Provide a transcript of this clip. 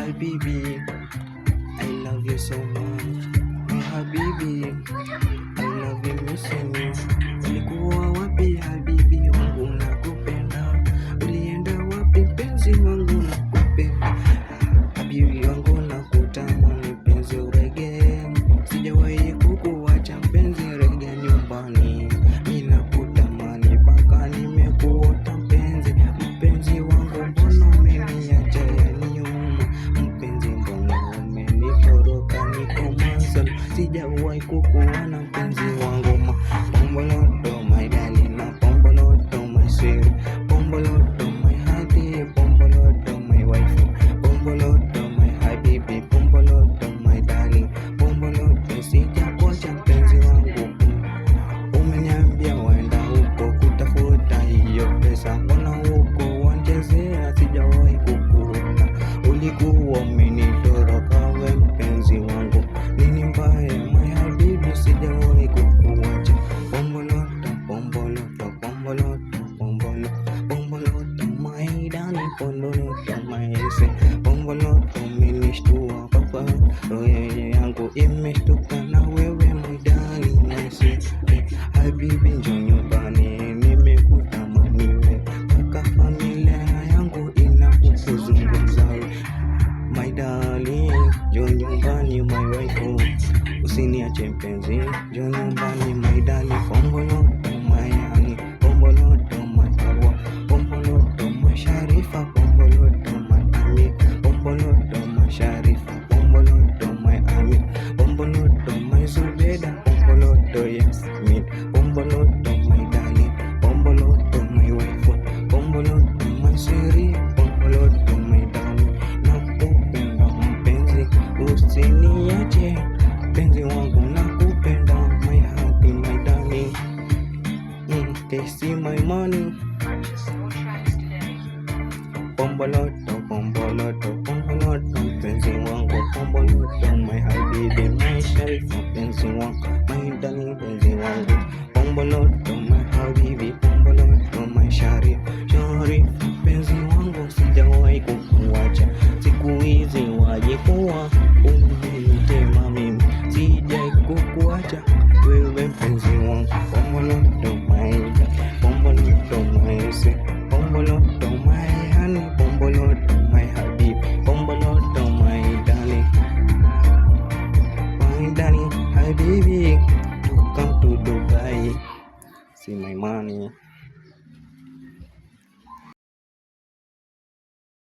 habibi, I love you so much. My habibi, I love you missing you. Ulikuwa wapi habibi wangu nakupenda? Ulienda wapi mpenzi wangu nakupenda? Habibi wangu nakutamani mpenzi urejee. Sijawahi kukuacha mpenzi, rejea nyumbani. Mimi nakutamani mpaka nimekuota mpenzi. Mpenzi wangu mbona umeniacha yaniuma? Mpenzi mbona umenitoroka niko Masal? Sijawahi kukuona mpenzi wangu. Pomboloto my darling, na pomboloto my sweet, pomboloto my hearty, pomboloto my wife, pomboloto my habibi, pomboloto my darling, pomboloto. Sijakuacha mpenzi wangu, umeniambia waenda huko kutafuta hiyo pesa, mbona huko wanchezea? Sijawahi kukuona, ulikuwa umenitoroka we mpenzi wangu. Nini mbaya my habibi, sijawahi kukuacha. Pomboloto, pomboloto, pomboloto, pomboloto, pomboloto my darling, pomboloto my sweet, pomboloto. Umenishtua papa, roho yangu imeshtuka na wewe my darling my sweet. Habibi njoo nyumbani, nimekutamani wewe, mpaka familia yangu inakuzungumza my darling. Njoo nyumbani my wife, usiniache mpenzi, njoo nyumbani my darling. Pomboloto my honey, pomboloto my hawa, pomboloto my Sharifa, pomboloto my Ami, pomboloto my Sharifa, pomboloto my Ami, pomboloto my Zubeda, pomboloto Yasmin, pomboloto my darling, pomboloto my wife, pomboloto my Siri, pomboloto my darling. Nakupenda mpenzi, usiniache mpenzi wangu, nakupenda my heart my darling. They see my money. Pomboloto, pomboloto, pomboloto mpenzi wangu, pomboloto my habibi, my Sharifa mpenzi wangu, my darling mpenzi wangu, pomboloto my habibi, pomboloto my Sharifa mpenzi wangu. Sijawahi kukuacha, siku hizi waje kuwa